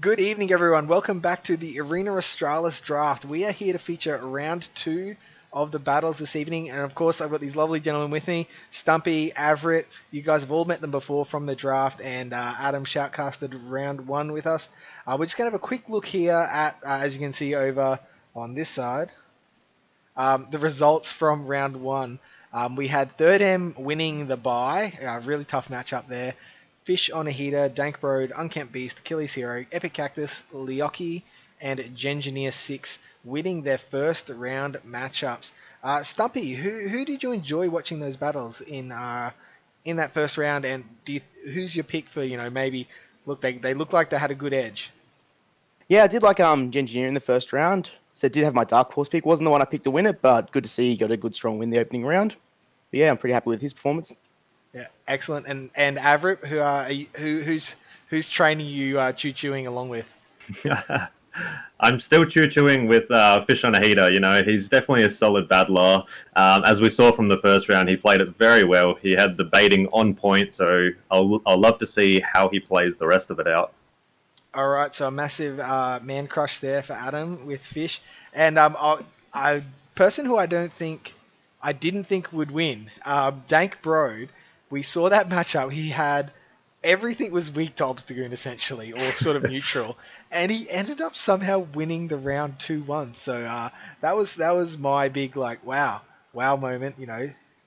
Good evening, everyone. Welcome back to the Arena Australis draft. We are here to feature round two of the battles this evening. And of course, I've got these lovely gentlemen with me Stumpy, Avrit. You guys have all met them before from the draft, and Adam shoutcasted round one with us. We're just going to have a quick look here at, as you can see over on this side, the results from round one. We had Third M winning the bye, a really tough matchup there. Fish on a Heater, Dank Broad, Unkempt Beast, Achilles Hero, Epic Cactus, Leoki, and Gengineer 6 winning their first round matchups. Stumpy, who did you enjoy watching those battles in that first round, and who's your pick for, maybe, look, they look like they had a good edge? Yeah, I did like Engineer in the first round. So I did have my dark horse pick. Wasn't the one I picked to win it, but good to see he got a good strong win the opening round. But yeah, I'm pretty happy with his performance. Yeah, excellent. And Avrit, who's training you choo-chooing along with? I'm still choo-chooing with Fish on a Heater. He's definitely a solid battler. As we saw from the first round, he played it very well. He had the baiting on point, so I'll love to see how he plays the rest of it out. All right, so a massive man crush there for Adam with Fish, and a person who I didn't think would win, Dank Broad. We saw that matchup. He had everything was weak to Obstagoon essentially, or sort of neutral, and he ended up somehow winning the round 2-1. So that was my big wow moment.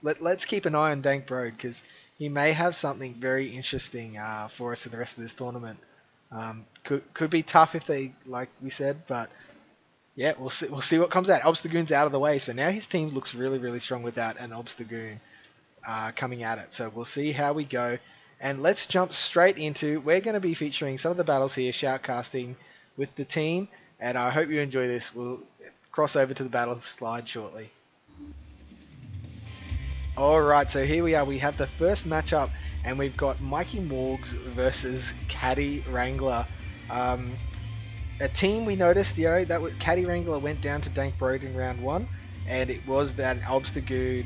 Let's keep an eye on Dank Broad because he may have something very interesting for us in the rest of this tournament. Could be tough if they, like we said, but yeah, we'll see what comes out. Obstagoon's out of the way, so now his team looks really, really strong without an Obstagoon coming at it. So we'll see how we go. And let's jump straight into, we're going to be featuring some of the battles here, shoutcasting with the team, and I hope you enjoy this. We'll cross over to the battle slide shortly. Alright, so here we are. We have the first matchup, and we've got Mikey Morgs versus Caddy Wrangler. A team we noticed, that Caddy Wrangler went down to Dank Broad in round one, and it was that Obstagoon,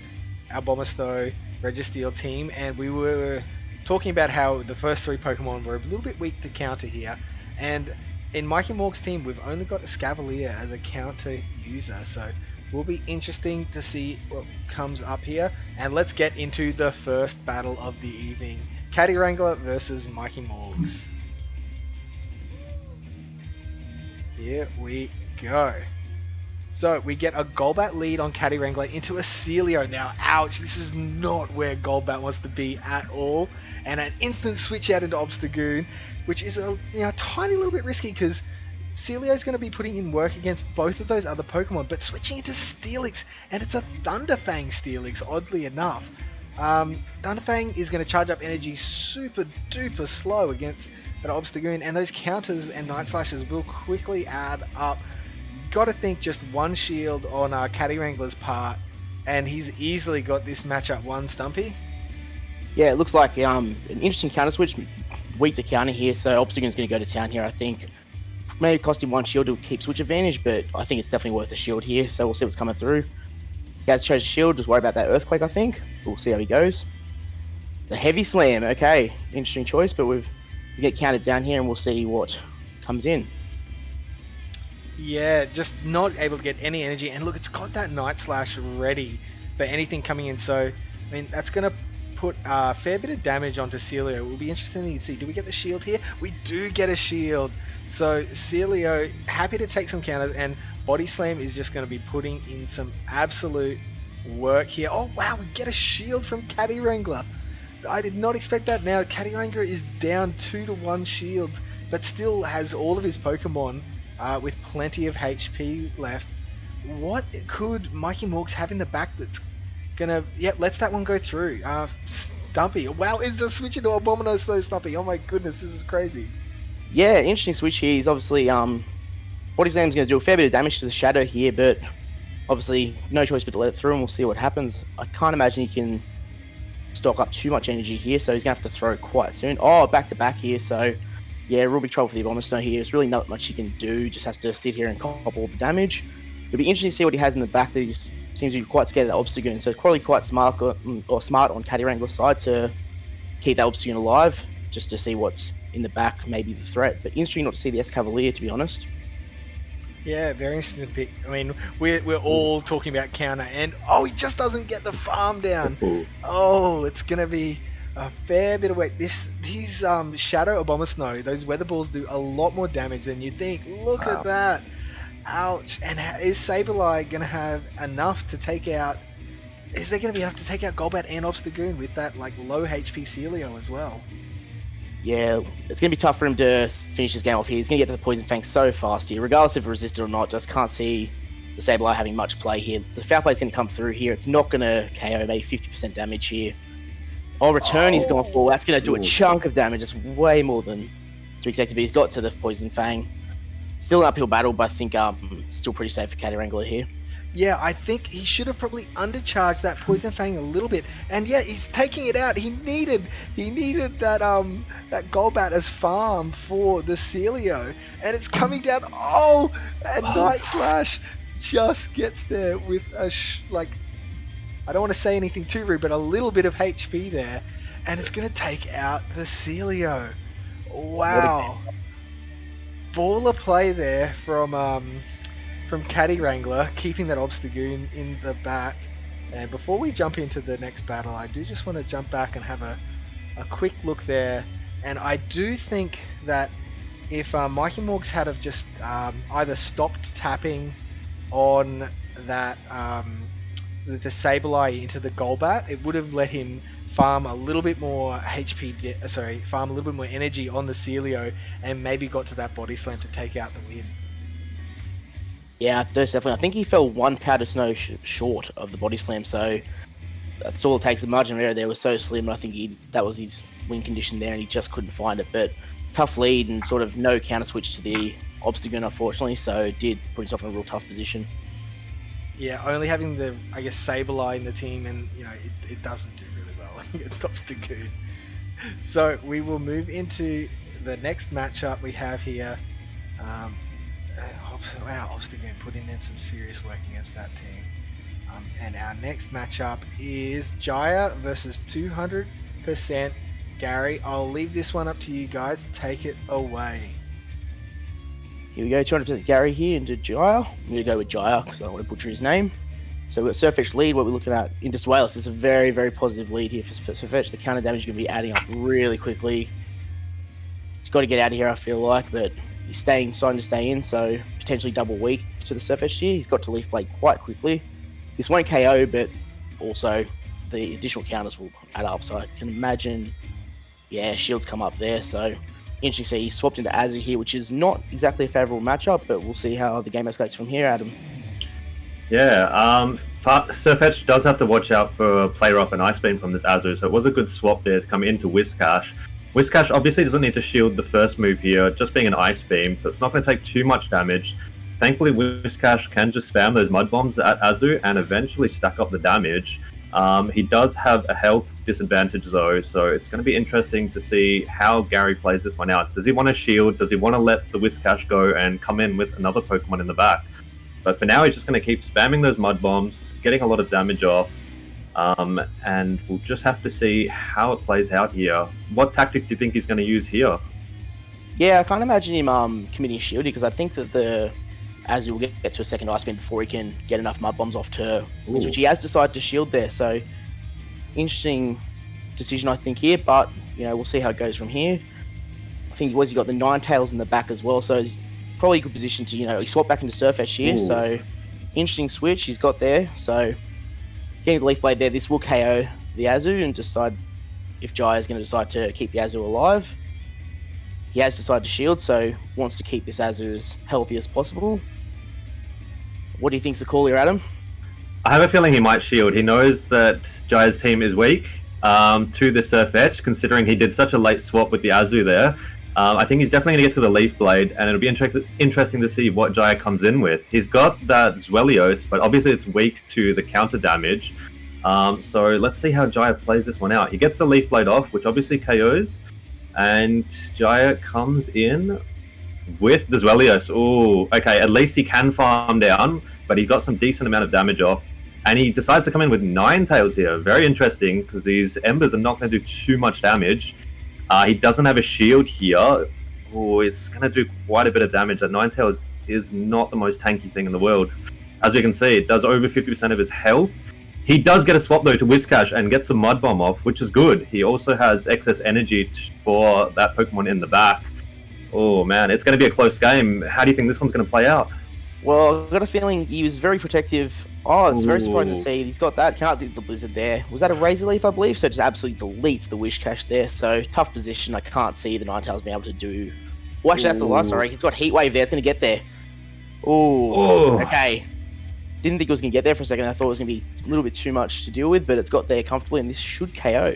Albomisto, Registeel team, and we were talking about how the first three Pokemon were a little bit weak to counter here, and in Mikey Morg's team, we've only got Escavalier as a counter user, so will be interesting to see what comes up here. And let's get into the first battle of the evening. Caddy Wrangler versus Mikey Morgs. Here we go. So we get a Golbat lead on Caddy Wrangler into a Celio. Now, ouch, this is not where Golbat wants to be at all. And an instant switch out into Obstagoon, which is a tiny little bit risky because Celio's going to be putting in work against both of those other Pokemon, but switching into Steelix, and it's a Thunderfang Steelix, oddly enough. Thunderfang is going to charge up energy super duper slow against that Obstagoon, and those counters and Night Slashes will quickly add up. Got to think just one shield on Caddy Wrangler's part, and he's easily got this matchup won, Stumpy. Yeah, it looks like an interesting counter switch. Weak to counter here, so Obstagoon's going to go to town here, I think. Maybe cost him one shield to keep switch advantage, but I think it's definitely worth a shield here, so we'll see what's coming through. He has chose shield, just worry about that Earthquake, I think. We'll see how he goes. The Heavy Slam, okay. Interesting choice, but we get counted down here and we'll see what comes in. Yeah, just not able to get any energy, and look, it's got that Night Slash ready for anything coming in, so, I mean, that's going to put a fair bit of damage onto Celio. It will be interesting to see. Do we get the shield here? We do get a shield. So Celio, happy to take some counters, and Body Slam is just going to be putting in some absolute work here. Oh wow, we get a shield from Caddy Wrangler. I did not expect that. Now Caddy Wrangler is down 2-1 shields, but still has all of his Pokemon with plenty of HP left. What could Mikey Morgs have in the back that's gonna, lets that one go through? Stumpy, wow, is a switch into Abominos though, Stumpy? Oh my goodness, this is crazy. Yeah, interesting switch here. He's obviously, Body Slam's going to do a fair bit of damage to the Shadow here, but obviously no choice but to let it through, and we'll see what happens. I can't imagine he can stock up too much energy here, so he's going to have to throw quite soon. Oh, back to back here, so yeah, real big trouble for the Abominos here. There's really not much he can do, just has to sit here and cop all the damage. It'll be interesting to see what he has in the back. That he seems to be quite scared of that Obstagoon, so it's probably quite smart on Caddy Wrangler's side to keep that Obstagoon alive, just to see what's in the back may be the threat. But interesting not to see the S-Cavalier, to be honest. Yeah, very interesting pick. I mean, we're all talking about counter, and he just doesn't get the farm down. Ooh. Oh, it's gonna be a fair bit of weight. These Shadow Abomasnow, those weather balls do a lot more damage than you think. Look at that. Ouch. And is Sableye gonna have enough to take out? Is there gonna be enough to take out Golbat and Obstagoon with that like low HP Celio as well? Yeah, it's going to be tough for him to finish this game off here. He's going to get to the Poison Fang so fast here, regardless if it resisted or not. Just can't see the Sableye having much play here. The Foul Play is going to come through here. It's not going to KO, maybe 50% damage here. On return, he's gone for. That's going to do a chunk of damage. It's way more than to expect to be. He's got to the Poison Fang. Still an uphill battle, but I think still pretty safe for Catty Wrangler here. Yeah, I think he should have probably undercharged that Poison Fang a little bit. And yeah, he's taking it out. He needed that Golbat as farm for the Celio. And it's coming down. And Night Slash just gets there with a I don't want to say anything too rude, but a little bit of HP there. And it's going to take out the Celio. Wow. Baller play there from Catty Wrangler, keeping that Obstagoon in the back. And before we jump into the next battle, I do just want to jump back and have a quick look there. And I do think that if Mikey Morgs had have just either stopped tapping on that the Sableye into the Golbat, it would have let him farm a little bit more farm a little bit more energy on the Celio, and maybe got to that body slam to take out the win. Yeah, there's definitely. I think he fell one powder snow short of the body slam, so that's all it takes. The margin of error there was so slim. I think that was his win condition there, and he just couldn't find it. But tough lead and sort of no counter switch to the Obstagoon, unfortunately, so it did put himself in a real tough position. Yeah, only having the Sableye in the team, and it doesn't do really well against Obstagoon. So we will move into the next matchup we have here. Wow, Obstagoon putting in some serious work against that team. And our next matchup is Jaya versus 200% Gary. I'll leave this one up to you guys. Take it away. Here we go, 200% Gary here into Jaya. I'm going to go with Jaya because I don't want to butcher his name. So we've got Surfetch lead. What we're looking at into Australis. There's a very, very positive lead here for Surfetch. The counter damage is going to be adding up really quickly. He's got to get out of here, I feel like, but he's starting to stay in, so potentially double weak to the Surfetch here. He's got to Leaf Blade quite quickly. This won't KO, but also the additional counters will add up, so I can imagine, yeah, shields come up there, so interesting to see. He swapped into Azu here, which is not exactly a favourable matchup, but we'll see how the game escalates from here, Adam. Yeah, Surfetch does have to watch out for play rough and Ice Beam from this Azu, so it was a good swap there to come into Whiscash. Whiscash obviously doesn't need to shield the first move here, just being an Ice Beam, so it's not going to take too much damage. Thankfully, Whiscash can just spam those Mud Bombs at Azu and eventually stack up the damage. He does have a health disadvantage though, so it's going to be interesting to see how Gary plays this one out. Does he want to shield? Does he want to let the Whiscash go and come in with another Pokemon in the back? But for now, he's just going to keep spamming those Mud Bombs, getting a lot of damage off. And we'll just have to see how it plays out here. What tactic do you think he's going to use here? Yeah, I can't imagine him committing a shield because I think that the Azu will get to a second Ice Beam before he can get enough Mud Bombs off to which he has decided to shield there. So interesting decision, I think, here, but we'll see how it goes from here. I think he got the Ninetales in the back as well, so he's probably a good position to, he swapped back into Surfetch here, so interesting switch he's got there. So getting the Leaf Blade there, this will KO the Azu and decide if Jai is going to decide to keep the Azu alive. He has decided to shield, so wants to keep this Azu as healthy as possible. What do you think's the call here, Adam? I have a feeling he might shield. He knows that Jai's team is weak to the Surfetch, considering he did such a late swap with the Azu there. I think he's definitely going to get to the Leaf Blade, and it'll be interesting to see what Jaya comes in with. He's got that Zwelios, but obviously it's weak to the counter damage. So let's see how Jaya plays this one out. He gets the Leaf Blade off, which obviously KOs, and Jaya comes in with the Zwelios. Ooh, okay, at least he can farm down, but he got some decent amount of damage off. And he decides to come in with Ninetales here. Very interesting, because these Embers are not going to do too much damage. He doesn't have a shield here. Oh, it's going to do quite a bit of damage. That Ninetales is not the most tanky thing in the world. As you can see, it does over 50% of his health. He does get a swap though to Whiscash and gets a Mud Bomb off, which is good. He also has excess energy for that Pokemon in the back. Oh man, it's going to be a close game. How do you think this one's going to play out? Well, I've got a feeling he was very protective. Oh, it's very surprising to Ooh. see. He's got that. Can't do the Blizzard there. Was that a Razor Leaf, I believe? So it just absolutely deletes the Whiscash there. So tough position. I can't see the Ninetales being able to do... Well, actually, that's a lot. Sorry. He's got Heat Wave there. It's going to get there. Oh. Okay. Didn't think it was going to get there for a second. I thought it was going to be a little bit too much to deal with, but it's got there comfortably, and this should KO.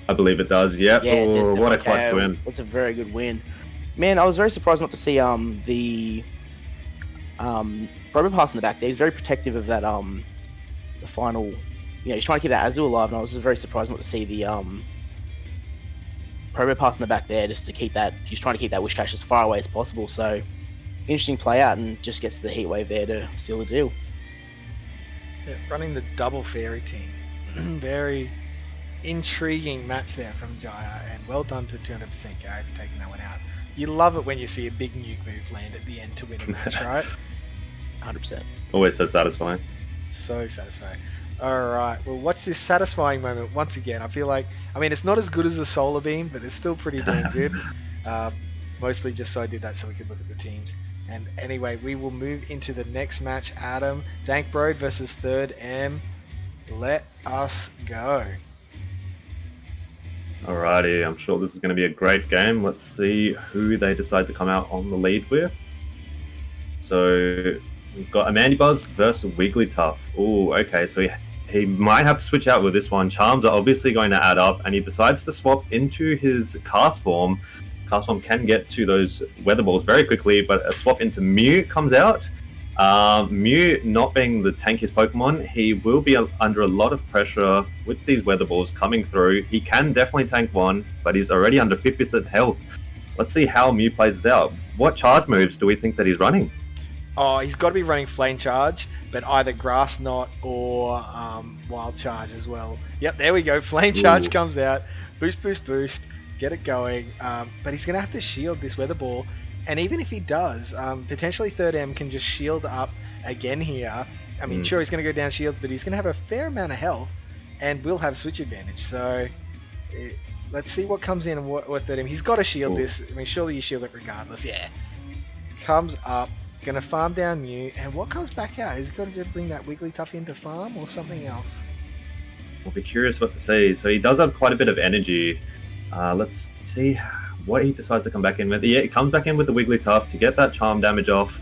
I believe it does, yep. Yeah, Oh, what a KO. clutch win. That's a very good win. Man, I was very surprised not to see the Robopass in the back there. He's very protective of that the final, he's trying to keep that Azul alive, and I was just very surprised not to see the Robopass in the back there, just to keep that. He's trying to keep that Whiscash as far away as possible. So interesting play out, and just gets the Heat Wave there to seal the deal. Yeah, running the double fairy team. Very intriguing match there from Jaya, and well done to 200% Gary for taking that one out. You love it when you see a big nuke move land at the end to win a match, right? 100%. Always so satisfying. So satisfying. Alright, well watch this satisfying moment once again. I feel like, it's not as good as a Solar Beam, but it's still pretty damn good. Mostly just so I did that so we could look at the teams. And anyway, we will move into the next match. Adam, Dank Broad versus Third M. Let us go. Alrighty, I'm sure this is going to be a great game. Let's see who they decide to come out on the lead with. So we've got Amandibuzz versus Wigglytuff. Oh, okay, so he might have to switch out with this one. Charms are obviously going to add up, and he decides to swap into his Cast Form. Cast Form can get to those Weather Balls very quickly, but a swap into Mew comes out. Mew, not being the tankiest Pokemon, he will be under a lot of pressure with these Weather Balls coming through. He can definitely tank one, but he's already under 50% health. Let's see how Mew plays this out. What charge moves do we think that he's running? Oh, he's got to be running Flame Charge, but either Grass Knot or Wild Charge as well. Yep, there we go. Flame Charge comes out. Boost, boost, boost. Get it going. But he's going to have to shield this Weather Ball. And even if he does, potentially Third M can just shield up again here. Sure, he's going to go down shields, but he's going to have a fair amount of health and will have switch advantage. So let's see what comes in and what Third M. He's got to shield this. Surely you shield it regardless. Yeah. Comes up. Going to farm down Mew. And what comes back out? Is he got to just bring that Wigglytuff into farm or something else? We'll be curious what to see. So he does have quite a bit of energy. Let's see what he decides to come back in with. Yeah, he comes back in with the Wigglytuff to get that charm damage off.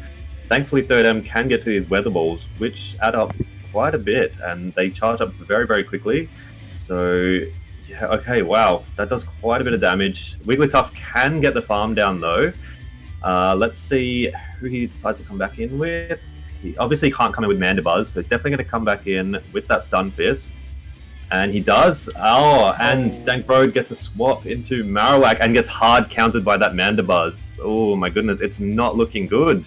Thankfully, Third M can get to these Weather Balls, which add up quite a bit, and they charge up very, very quickly. So, yeah, okay, wow. That does quite a bit of damage. Wigglytuff can get the farm down, though. Let's see who he decides to come back in with. He obviously can't come in with Mandibuzz, so he's definitely going to come back in with that Stun Fist. And he does. And Dank Broad gets a swap into Marowak and gets hard countered by that Mandibuzz. Oh my goodness, it's not looking good.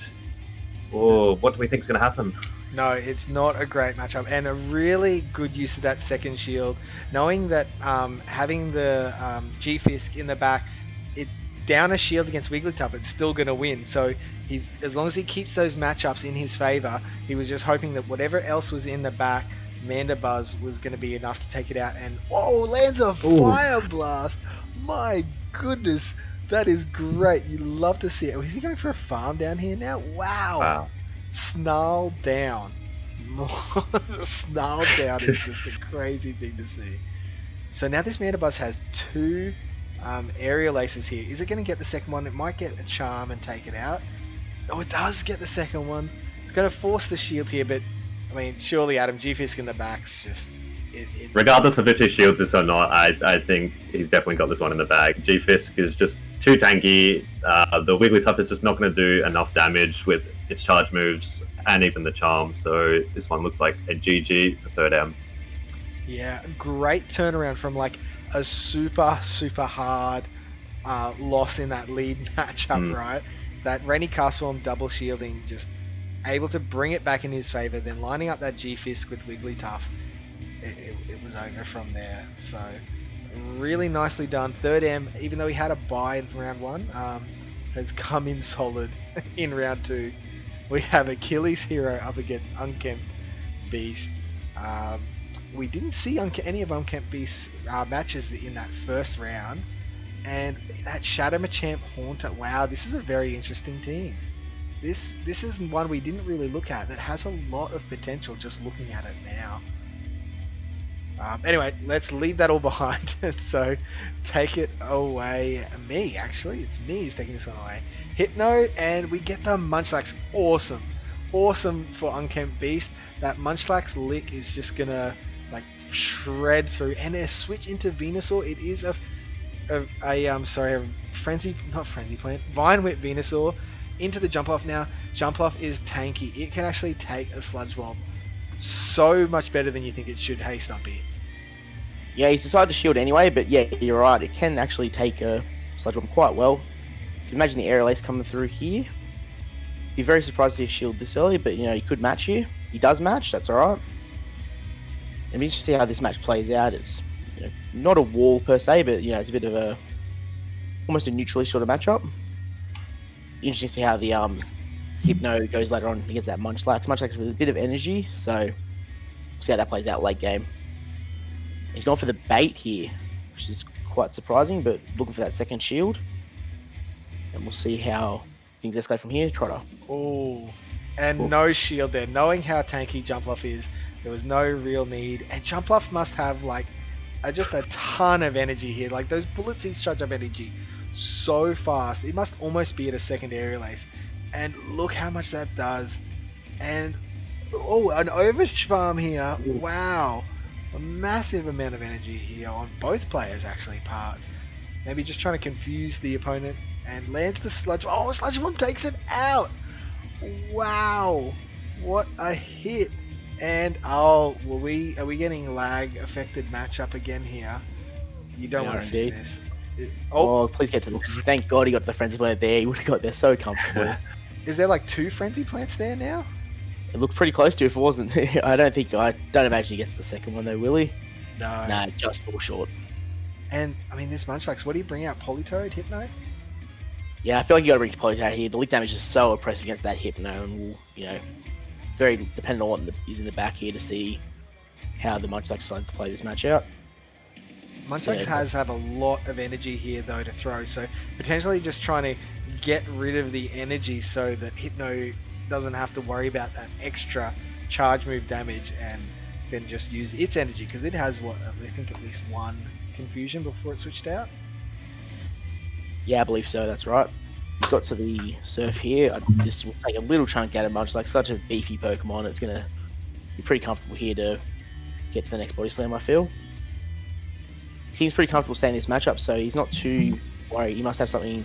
Oh, what do we think is going to happen? No, it's not a great matchup, and a really good use of that second shield. Knowing that having the G-Fisk in the back, it down a shield against Wigglytuff, it's still going to win. So he's, as long as he keeps those matchups in his favor, he was just hoping that whatever else was in the back, Mandibuzz was going to be enough to take it out. And whoa, lands a Fire Blast. My goodness, that is great. You love to see it. Is he going for a farm down here now? Wow. Snarl down. Snarl down is just a crazy thing to see. So now this Mandibuzz has two aerial aces here. Is it going to get the second one? It might get a charm and take it out. Oh, it does get the second one. It's going to force the shield here, but surely Adam, G-Fisk in the back's just... Regardless of if he shields this or not, I think he's definitely got this one in the bag. G-Fisk is just too tanky. The Wigglytuff is just not going to do enough damage with its charge moves and even the charm. So this one looks like a GG for Third M. Yeah, great turnaround from like a super, super hard loss in that lead matchup, right? That Rainy Cast Form double shielding, just able to bring it back in his favor, then lining up that G-Fisk with Wigglytuff. It was over from there. So Really nicely done. Third M, even though he had a bye in round 1, has come in solid in round 2. We have Achilles Hero up against Unkempt Beast. We didn't see any of Unkempt Beast's matches in that first round. And that Shadow Machamp Haunter, wow, this is a very interesting team. This is one we didn't really look at that has a lot of potential just looking at it now. Anyway, let's leave that all behind. So, take it away. Me, actually. It's me who's taking this one away. Hypno, and we get the Munchlax. Awesome. Awesome for Unkempt Beast. That Munchlax lick is just gonna, like, shred through. And a switch into Venusaur. It is a Frenzy Plant. Vine Whip Venusaur into the Jump Off now. Jump Off is tanky. It can actually take a Sludge Bomb. So much better than you think it should. Hey, Stumpy. Yeah, he's decided to shield anyway, but yeah, you're right. It can actually take a Sludge Bomb quite well. You can imagine the Aerial Ace coming through here. Be very surprised if he shielded this early, but he could match here. He does match, that's alright. It'll be interesting to see how this match plays out. It's not a wall per se, but it's a bit of almost a neutrally sort of matchup. Interesting to see how the Hypno goes later on against that Munchlax. Munchlax with a bit of energy, so we'll see how that plays out late game. He's gone for the bait here, which is quite surprising, but looking for that second shield. And we'll see how things escalate from here. Trotter. Oh, and no shield there. Knowing how tanky Jumpluff is, there was no real need. And Jumpluff must have just a ton of energy here. Like those bullet seeds charge up energy so fast. It must almost be at a second Aerial Ace. And look how much that does. And an Overswarm here. Wow. A massive amount of energy here on both players actually parts. Maybe just trying to confuse the opponent and lands the Sludge Bomb. Oh, Sludge Bomb takes it out. Wow. What a hit. And are we getting lag affected matchup again here? You don't want to see this. Please get to the... Thank God he got the Frenzy Plant there. He would have got there so comfortably. Is there like 2 Frenzy Plants there now? It looked pretty close to if it wasn't. I don't imagine he gets the second one though, will he? No. Nah, just fall short. And, I mean, this Munchlax, what do you bring out? Politoed? Hypno? Yeah, I feel like you gotta bring Politoed here. The lick damage is so oppressive against that Hypno, and we'll, very dependent on what is in the back here to see how the Munchlax decides to play this match out. Munchlax have a lot of energy here though to throw, so potentially just trying to get rid of the energy so that Hypno doesn't have to worry about that extra charge move damage and can just use its energy, because it has I think at least 1 confusion before it switched out. Yeah, I believe so, that's right. We've got to the Surf here. This will take a little chunk out of Munchlax, such a beefy Pokemon. It's going to be pretty comfortable here to get to the next Body Slam, I feel. He seems pretty comfortable staying in this matchup, so he's not too worried. He must have something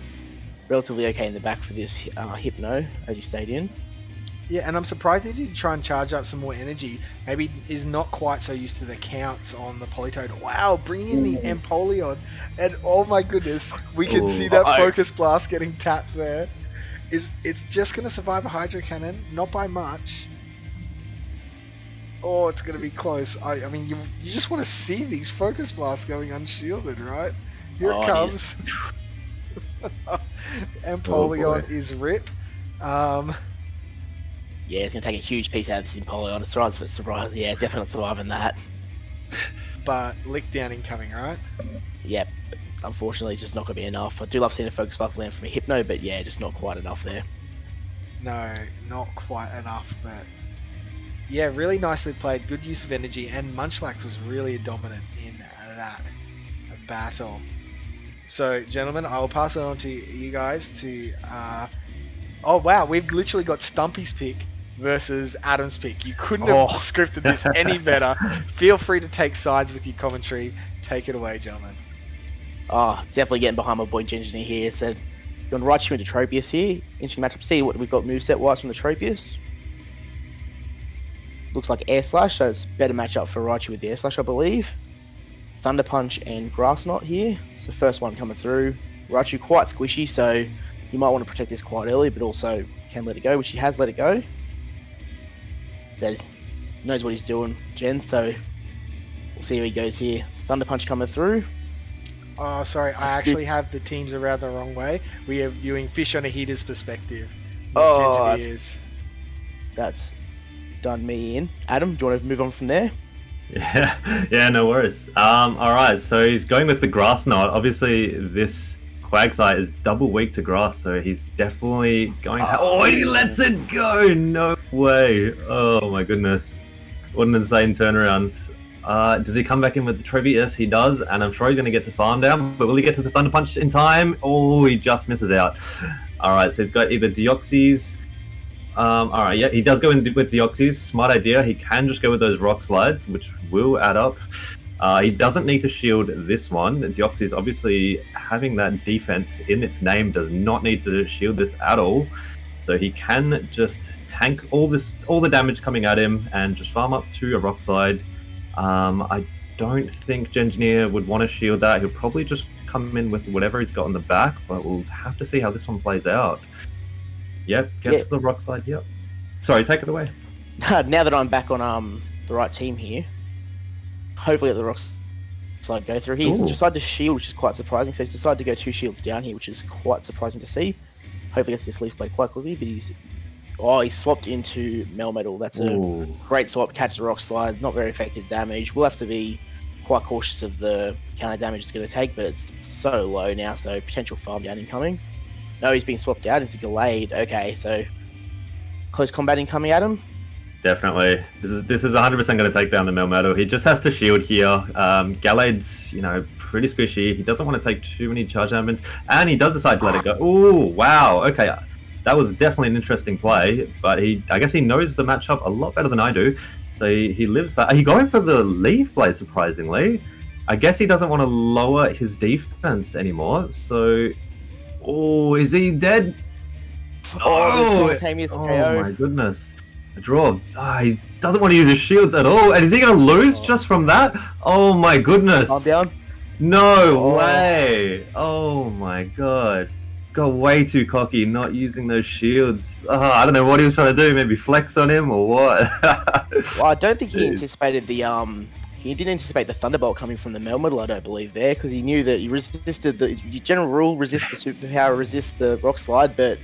relatively okay in the back for this Hypno, as he stayed in. Yeah, and I'm surprised he didn't try and charge up some more energy. Maybe he's not quite so used to the counts on the Politoed. Wow, bringing in the Empoleon. And oh my goodness, we can see that Focus Blast getting tapped there. It's just going to survive a Hydro Cannon, not by much. Oh, it's going to be close. I mean, you just want to see these Focus Blasts going unshielded, right? Here it comes. Empoleon is rip. Yeah, it's going to take a huge piece out of this Empoleon. Surprise. Yeah, definitely surviving that. But lick down incoming, right? Yep. Unfortunately, it's just not going to be enough. I do love seeing a Focus Blast land from a Hypno, but yeah, just not quite enough there. No, not quite enough, but yeah, really nicely played. Good use of energy, and Munchlax was really dominant in that battle. So, gentlemen, I will pass it on to you guys to... Oh, wow, we've literally got Stumpy's pick versus Adam's pick. You couldn't have scripted this any better. Feel free to take sides with your commentary. Take it away, gentlemen. Oh, definitely getting behind my boy Ginger here. So, going right into Tropius here. Interesting matchup. See what we've got moveset-wise from the Tropius. Looks like Air Slash, so it's a better matchup for Raichu with the Air Slash, I believe. Thunder Punch and Grass Knot here. It's the first one coming through. Raichu quite squishy, so you might want to protect this quite early, but also can let it go, which he has let it go. So, knows what he's doing, Jen, so we'll see how he goes here. Thunder Punch coming through. Oh, sorry, I actually have the teams around the wrong way. We are viewing Fish on a Heater's perspective. With Oh, Engineers. that's done me in. Adam, do you want to move on from there? Yeah, no worries. All right, so he's going with the grass knot. Obviously, this Quagsire is double weak to grass, so he's definitely going to... Oh, he lets it go! No way! Oh my goodness. What an insane turnaround. Does he come back in with the Trevi? Yes, he does, and I'm sure he's going to get to farm down, but will he get to the Thunder Punch in time? Oh, he just misses out. All right, so he's got either Deoxys... all right, yeah, he does go in with Deoxys. Smart idea. He can just go with those rock slides, which will add up. He doesn't need to shield this one. Deoxys, obviously, having that defense in its name, does not need to shield this at all. So he can just tank all the damage coming at him, and just farm up to a rock slide. I don't think Engineer would want to shield that. He'll probably just come in with whatever he's got on the back, but we'll have to see how this one plays out. Yep, gets the rock slide. Yep. Sorry, take it away. Now that I'm back on the right team here, hopefully let the rock slide go through. He's decided to shield, which is quite surprising. So he's decided to go 2 shields down here, which is quite surprising to see. Hopefully gets this leaf blade quite quickly, but he swapped into Melmetal. That's a great swap. Catches the rock slide, not very effective damage. We'll have to be quite cautious of the counter damage it's going to take, but it's so low now, so potential farm down incoming. No, he's been swapped out into Gallade. Okay, so close combat incoming at him. Definitely. This is 100% going to take down the Melmetal. He just has to shield here. Gallade's, pretty squishy. He doesn't want to take too many charge damage, and he does decide to let it go. Ooh, wow. Okay, that was definitely an interesting play, but I guess he knows the matchup a lot better than I do, so he lives that. Are you going for the Leaf Blade, surprisingly? I guess he doesn't want to lower his defense anymore, so... Oh, is he dead? Oh, my goodness. A draw. He doesn't want to use his shields at all. And is he going to lose just from that? Oh my goodness. Calm down. No way. Oh my god. Got way too cocky not using those shields. I don't know what he was trying to do. Maybe flex on him or what? Well, I don't think he anticipated he didn't anticipate the Thunderbolt coming from the Melmetal, I don't believe, there, because he knew that he resisted the general rule, resist the superpower, resist the rock slide, but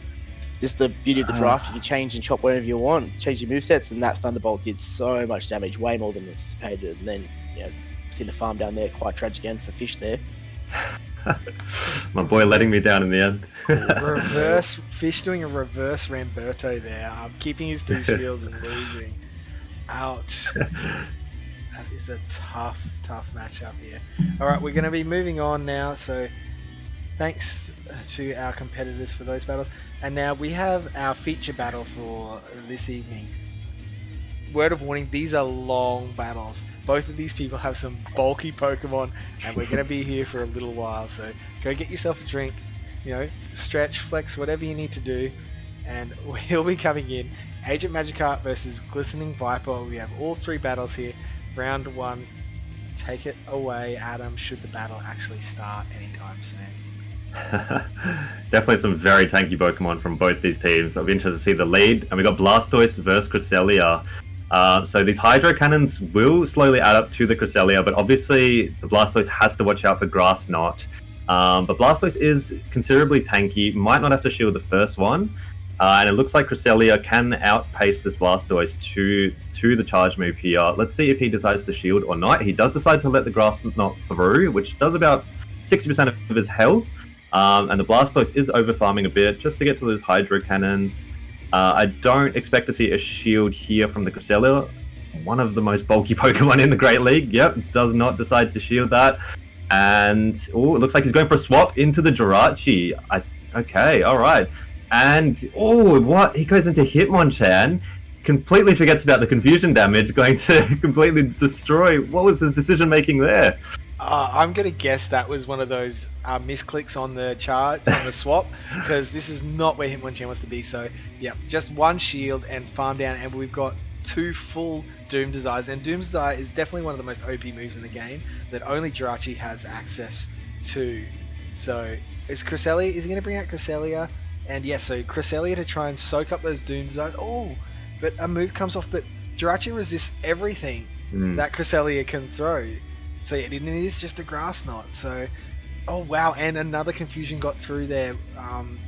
just the beauty of the draft, you can change and chop whenever you want, change your movesets, and that Thunderbolt did so much damage, way more than anticipated, and then, seen the farm down there, quite tragic end for Fish there. My boy letting me down in the end. Fish doing a reverse Ramberto there, keeping his 2 shields and losing. Ouch. That is a tough matchup here. Alright, we're going to be moving on now, so thanks to our competitors for those battles. And now we have our feature battle for this evening. Word of warning, these are long battles. Both of these people have some bulky Pokemon, and we're going to be here for a little while, so go get yourself a drink, stretch, flex, whatever you need to do, and we'll be coming in. Agent Magikarp versus Glistening Viper. We have all 3 battles here. Round 1, take it away, Adam, should the battle actually start anytime soon. Definitely some very tanky Pokemon from both these teams. I'll be interested to see the lead. And we got Blastoise versus Cresselia. So these Hydro Cannons will slowly add up to the Cresselia, but obviously the Blastoise has to watch out for Grass Knot. But Blastoise is considerably tanky, might not have to shield the first one. And it looks like Cresselia can outpace this Blastoise to the charge move here. Let's see if he decides to shield or not. He does decide to let the Grass Knot through, which does about 60% of his health. And the Blastoise is over-farming a bit just to get to those Hydro Cannons. I don't expect to see a shield here from the Cresselia. One of the most bulky Pokemon in the Great League. Yep, does not decide to shield that. And, it looks like he's going for a swap into the Jirachi. Okay, alright. And, what? He goes into Hitmonchan, completely forgets about the confusion damage, going to completely destroy. What was his decision making there? I'm going to guess that was one of those misclicks on the chart, on the swap, because this is not where Hitmonchan wants to be. So, yeah, just 1 shield and farm down, and we've got 2 full Doom Desires. And Doom Desire is definitely one of the most OP moves in the game that only Jirachi has access to. So, is he going to bring out Cresselia? And yes, so Cresselia to try and soak up those Doom Desires. But a move comes off, but Jirachi resists everything that Cresselia can throw. So yeah, it is just a Grass Knot. So Oh wow, and another confusion got through there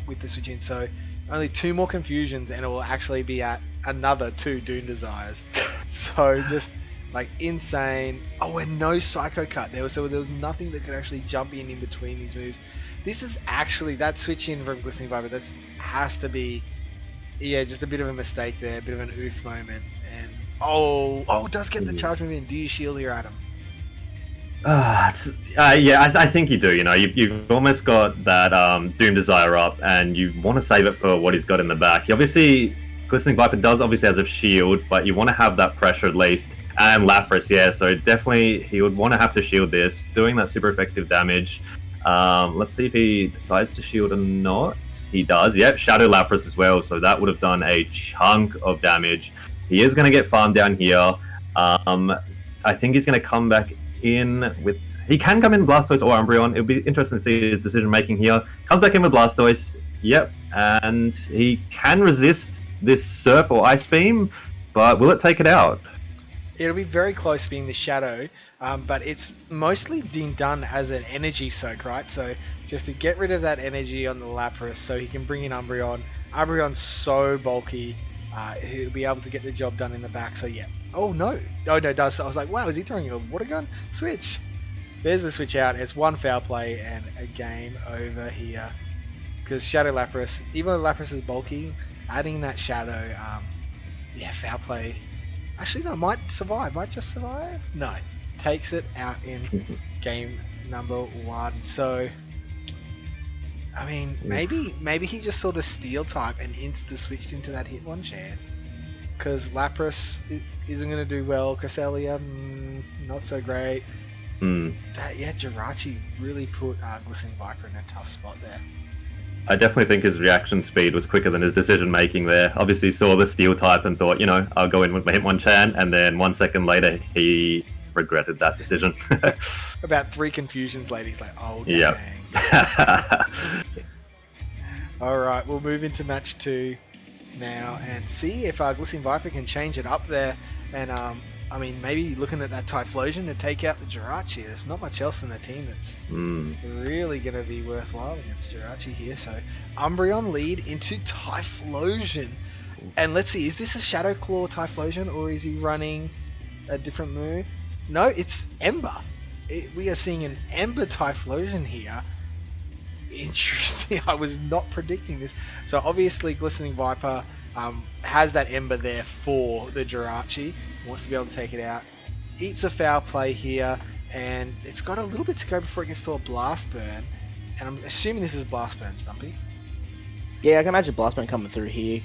with the switch in. So only 2 more confusions, and it will actually be at another 2 Doom Desires. So just like insane. Oh, and no Psycho Cut. There was nothing that could actually jump in between these moves. This is actually that switch in from Glistening Viper. That has to be, yeah, just a bit of a mistake there, a bit of an oof moment. And does get the charge move in. Do you shield here, Adam? Yeah, I think you do. You know, you've almost got that Doom Desire up, and you want to save it for what he's got in the back. He obviously, Glistening Viper does obviously has a shield, but you want to have that pressure at least. And Lapras, yeah, so definitely he would want to have to shield this, doing that super effective damage. Let's see if he decides to shield or not. He does, yep, Shadow Lapras as well, so that would have done a chunk of damage. He is going to get farmed down here. I think he's going to come back in with... He can come in Blastoise or Umbreon. It'll be interesting to see his decision making here. Comes back in with Blastoise, yep, and he can resist this Surf or Ice Beam, but will it take it out? It'll be very close being the Shadow, but it's mostly being done as an energy soak, right? So just to get rid of that energy on the Lapras so he can bring in Umbreon. Umbreon's so bulky, he'll be able to get the job done in the back, so yeah. Oh no, does. I was like, wow, is he throwing a water gun? Switch. There's the switch out. It's 1 foul play and a game over here. Because Shadow Lapras, even though Lapras is bulky, adding that Shadow, yeah, foul play. Actually, no, might just survive. No, takes it out in game number 1. So, I mean, maybe he just saw the Steel type and insta switched into that Hitmonchan. Because Lapras isn't going to do well. Cresselia, not so great. Yeah, Jirachi really put Glistening Viper in a tough spot there. I definitely think his reaction speed was quicker than his decision making there. Obviously saw the Steel type and thought, you know, I'll go in with my Hitmonchan, and then 1 second later he regretted that decision. About 3 confusions later, he's like, oh dang. Yep. Alright, we'll move into match 2 now and see if Glistening Viper can change it up there. And I mean, maybe looking at that Typhlosion to take out the Jirachi. There's not much else in the team that's really going to be worthwhile against Jirachi here. So Umbreon lead into Typhlosion. And let's see, is this a Shadow Claw Typhlosion, or is he running a different move? No, it's Ember. We are seeing an Ember Typhlosion here. Interesting. I was not predicting this. So obviously Glistening Viper has that Ember there for the Jirachi. Wants to be able to take it out. Eats a foul play here, and it's got a little bit to go before it gets to a Blast Burn. And I'm assuming this is Blast Burn, Stumpy. Yeah, I can imagine Blast Burn coming through here.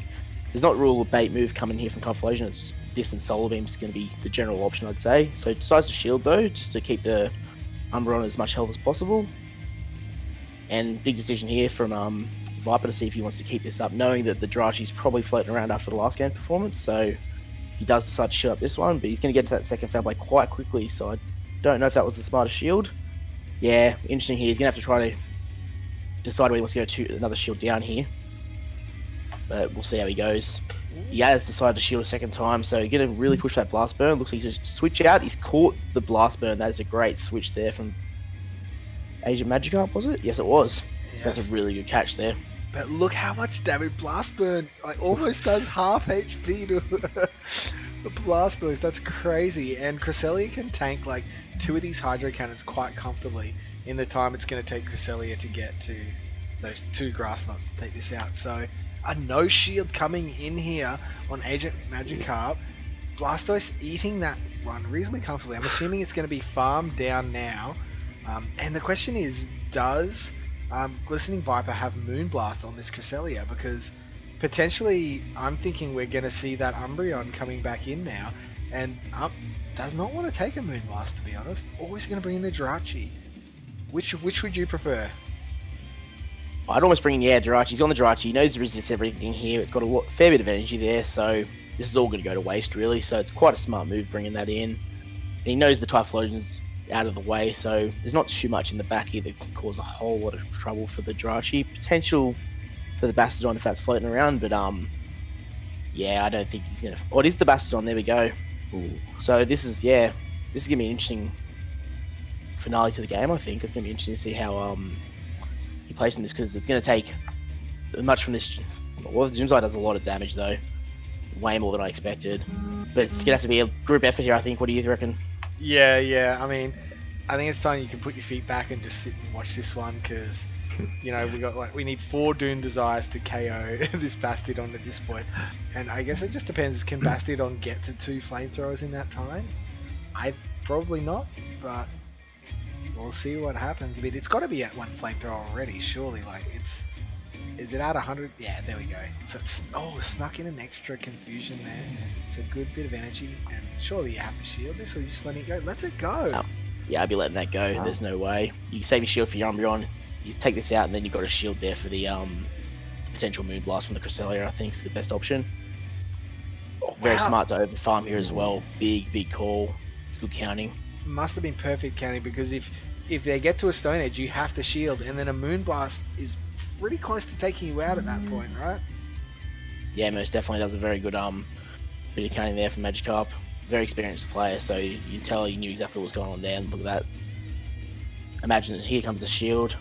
There's not really a bait move coming here from Typhlosion. It's Distant Solar Beam is going to be the general option, I'd say. So it decides to shield though, just to keep the Umbreon as much health as possible. And big decision here from Viper to see if he wants to keep this up, knowing that the Jirachi's probably floating around after the last game performance. So he does decide to shield up this one, but he's going to get to that second foul play quite quickly. So I don't know if that was the smartest shield. Yeah, interesting here. He's going to have to try to decide whether he wants to go to another shield down here. But we'll see how he goes. He has decided to shield a second time, so you're going to really push that Blast Burn. Looks like he's just switch out. He's caught the Blast Burn. That is a great switch there from Asian Magikarp, was it? Yes, it was. Yes. So that's a really good catch there. But look how much damage Blast Burn like almost does half HP to the Blastoise. That's crazy. And Cresselia can tank like 2 of these Hydro Cannons quite comfortably in the time it's going to take Cresselia to get to those 2 Grass Nuts to take this out. So a no shield coming in here on Agent Magikarp. Blastoise eating that one reasonably comfortably. I'm assuming it's going to be farmed down now. And the question is, does Glistening Viper have Moonblast on this Cresselia? Because potentially I'm thinking we're going to see that Umbreon coming back in now, and does not want to take a Moonblast, to be honest. Always going to bring in the Jirachi. Which would you prefer? I'd almost bring in, Jirachi. He's on the Jirachi. He knows he resists everything here. It's got a fair bit of energy there, so this is all going to go to waste, really. So it's quite a smart move bringing that in. And he knows the Typhlosion's out of the way, so there's not too much in the back here that can cause a whole lot of trouble for the Jirachi. Potential for the Bastodon if that's floating around, but yeah, I don't think he's gonna. Oh, it is the Bastodon. There we go. Ooh. So this is gonna be an interesting finale to the game. I think it's going to be interesting to see how he plays in this, because it's going to take much from this. Well, the Zoomside does a lot of damage though, way more than I expected. But it's going to have to be a group effort here, I think. What do you reckon? Yeah. I mean, I think it's time you can put your feet back and just sit and watch this one, because we need 4 Doom Desires to KO this Bastidon at this point. And I guess it just depends, can Bastidon get to 2 flamethrowers in that time? Probably not, but we'll see what happens. I mean, it's got to be at 1 flamethrower already, surely. Is it at 100? Yeah, there we go. So it's snuck in an extra confusion there. It's a good bit of energy, and surely you have to shield this, or you just letting it go? Let it go. Yeah, I'd be letting that go. There's no way. You save your shield for your Umbreon, you take this out, and then you've got a shield there for the potential Moonblast from the Cresselia, I think is the best option. Very smart to over farm here as well. Big call. It's good counting. Must have been perfect counting, because if they get to a Stone Edge, you have to shield, and then a Moonblast is pretty close to taking you out at that point, right? Yeah, most definitely. That was a very good bit of counting there from Magikarp. Very experienced player, so you can tell he knew exactly what was going on there. And look at that. Imagine that here comes the shield.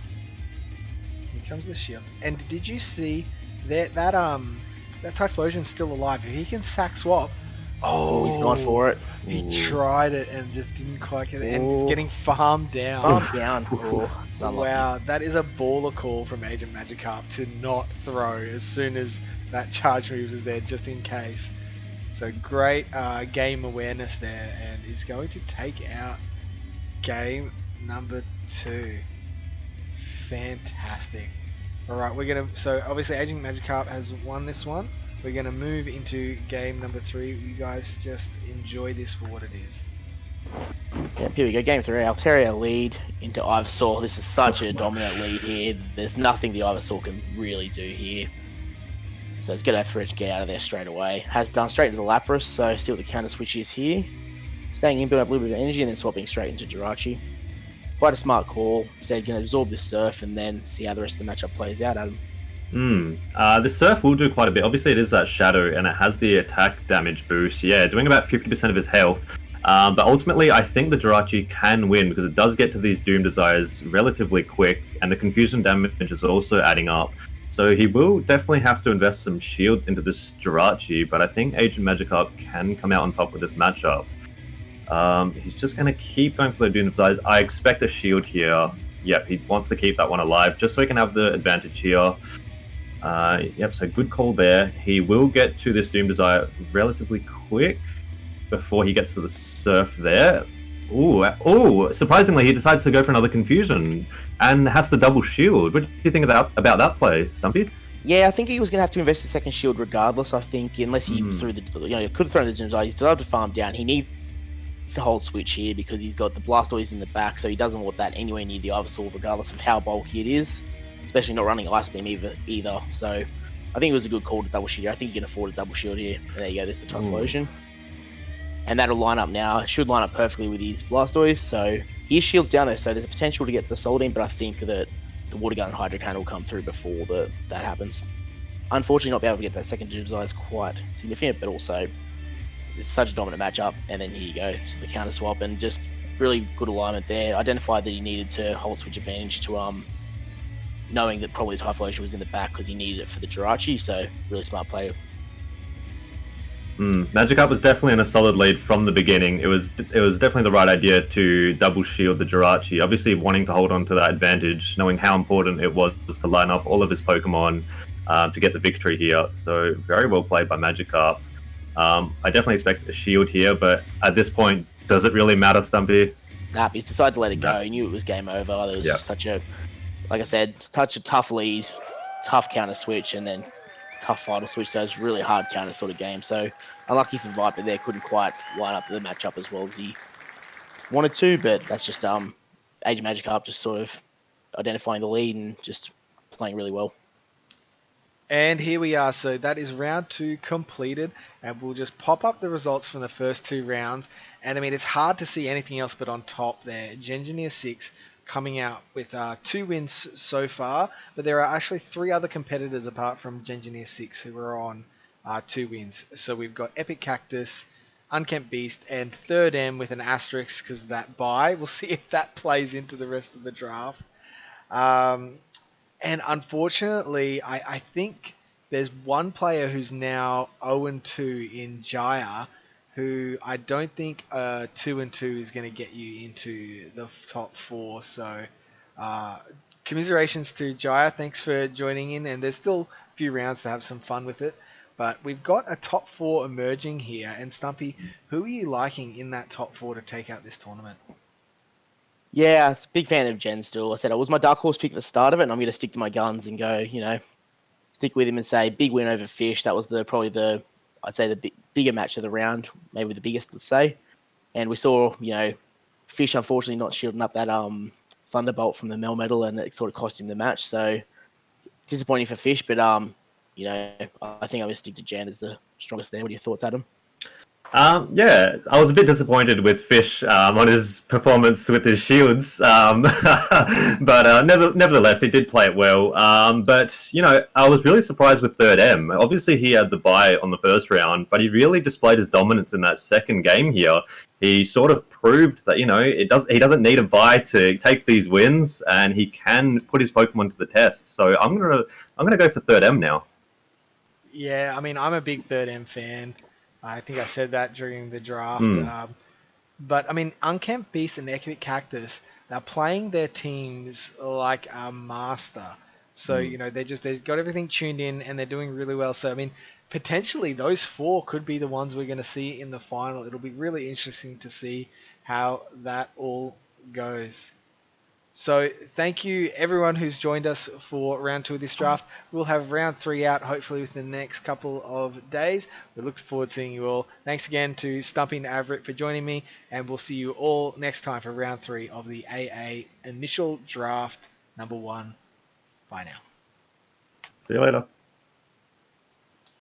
Here comes the shield. And did you see that Typhlosion's still alive? If he can sack swap, he's gone for it. He tried it and just didn't quite get it, and he's getting farmed down. Wow, that is a baller call from Agent Magikarp to not throw as soon as that charge move was there, just in case. So great game awareness there, and is going to take out game number 2. Fantastic. Alright, so obviously Agent Magikarp has won this one. We're going to move into game number 3. You guys just enjoy this for what it is. Yeah, here we go, game 3. Altaria lead into Ivysaur. This is such a dominant lead here. There's nothing the Ivysaur can really do here. So it's good for it to get out of there straight away. Has done straight into the Lapras, so see what the counter switch is here. Staying in, build up a little bit of energy, and then swapping straight into Jirachi. Quite a smart call. Said going to absorb this Surf and then see how the rest of the matchup plays out, Adam. The Surf will do quite a bit. Obviously it is that Shadow, and it has the attack damage boost. Yeah, doing about 50% of his health. But ultimately, I think the Jirachi can win, because it does get to these Doom Desires relatively quick, and the confusion damage is also adding up. So he will definitely have to invest some shields into this Jirachi, but I think Agent Magikarp can come out on top with this matchup. He's just going to keep going for the Doom Desires. I expect a shield here. Yep, he wants to keep that one alive, just so he can have the advantage here. Yep, so good call there. He will get to this Doom Desire relatively quick before he gets to the Surf there. Ooh, surprisingly, he decides to go for another Confusion and has the double shield. What do you think about that play, Stumpy? Yeah, I think he was going to have to invest a second shield regardless, I think, unless he threw he could have thrown the Doom Desire. He's still able to farm down. He needs the hold switch here because he's got the Blastoise in the back, so he doesn't want that anywhere near the Ivysaur, regardless of how bulky it is, especially not running Ice Beam either. So I think it was a good call to double shield here. I think you can afford a double shield here. And there you go, there's the Typhlosion. And that'll line up now. It should line up perfectly with his Blastoise, so his shield's down there, so there's a potential to get the Soul in, but I think that the Water Gun and Hydro Cannon will come through before that happens. Unfortunately, not be able to get that second Doom Desire is quite significant, but also it's such a dominant matchup. And then here you go, just the counter swap, and just really good alignment there. Identified that he needed to hold switch advantage to knowing that probably Typhlosion was in the back because he needed it for the Jirachi, so really smart play. Magikarp was definitely in a solid lead from the beginning. It was definitely the right idea to double shield the Jirachi, obviously wanting to hold on to that advantage, knowing how important it was to line up all of his Pokemon to get the victory here. So very well played by Magikarp. I definitely expect a shield here, but at this point, does it really matter, Stumpy? Nah, he's decided to let it go. He knew it was game over. There was just such a, like I said, such a tough lead, tough counter switch, and then tough final switch, so it's really hard counter sort of game. So unlucky for Viper there, couldn't quite line up the matchup as well as he wanted to, but that's just Agent Magikarp just sort of identifying the lead and just playing really well. And here we are, so that is round 2 completed, and we'll just pop up the results from the first 2 rounds. And I mean, it's hard to see anything else but on top there. Gengineer 6 coming out with 2 wins so far, but there are actually 3 other competitors apart from Gengineer 6 who are on 2 wins. So we've got Epic Cactus, Unkempt Beast, and Third M with an asterisk because of that bye. We'll see if that plays into the rest of the draft. And unfortunately, I think there's one player who's now 0-2 in Jaya, who I don't think 2-2 is going to get you into the top four. So, commiserations to Jaya. Thanks for joining in. And there's still a few rounds to have some fun with it. But we've got a top four emerging here. And Stumpy, who are you liking in that top four to take out this tournament? Yeah, it's a big fan of Jen still. I said it was my dark horse pick at the start of it, and I'm going to stick to my guns and go, stick with him and say big win over Fish. That was probably the I'd say the bigger match of the round, maybe the biggest, let's say. And we saw, Fish unfortunately not shielding up that Thunderbolt from the Mel medal, and it sort of cost him the match. So disappointing for Fish, but I think I'm going to stick to Jan as the strongest there. What are your thoughts, Adam? Yeah, I was a bit disappointed with Fish on his performance with his shields, but nevertheless, he did play it well. But I was really surprised with Third M. Obviously, he had the bye on the first round, but he really displayed his dominance in that second game here. He sort of proved that he doesn't need a bye to take these wins, and he can put his Pokemon to the test. So I'm gonna go for Third M now. Yeah, I mean, I'm a big Third M fan. I think I said that during the draft. But I mean, Unkempt Beast and Epic Cactus, they're playing their teams like a master. So they've got everything tuned in and they're doing really well. So I mean, potentially those four could be the ones we're going to see in the final. It'll be really interesting to see how that all goes. So thank you everyone who's joined us for round 2 of this draft. We'll have round 3 out hopefully within the next couple of days. We look forward to seeing you all. Thanks again to Stumpy and Averitt for joining me, and we'll see you all next time for round 3 of the AA initial draft number 1. Bye now. See you later.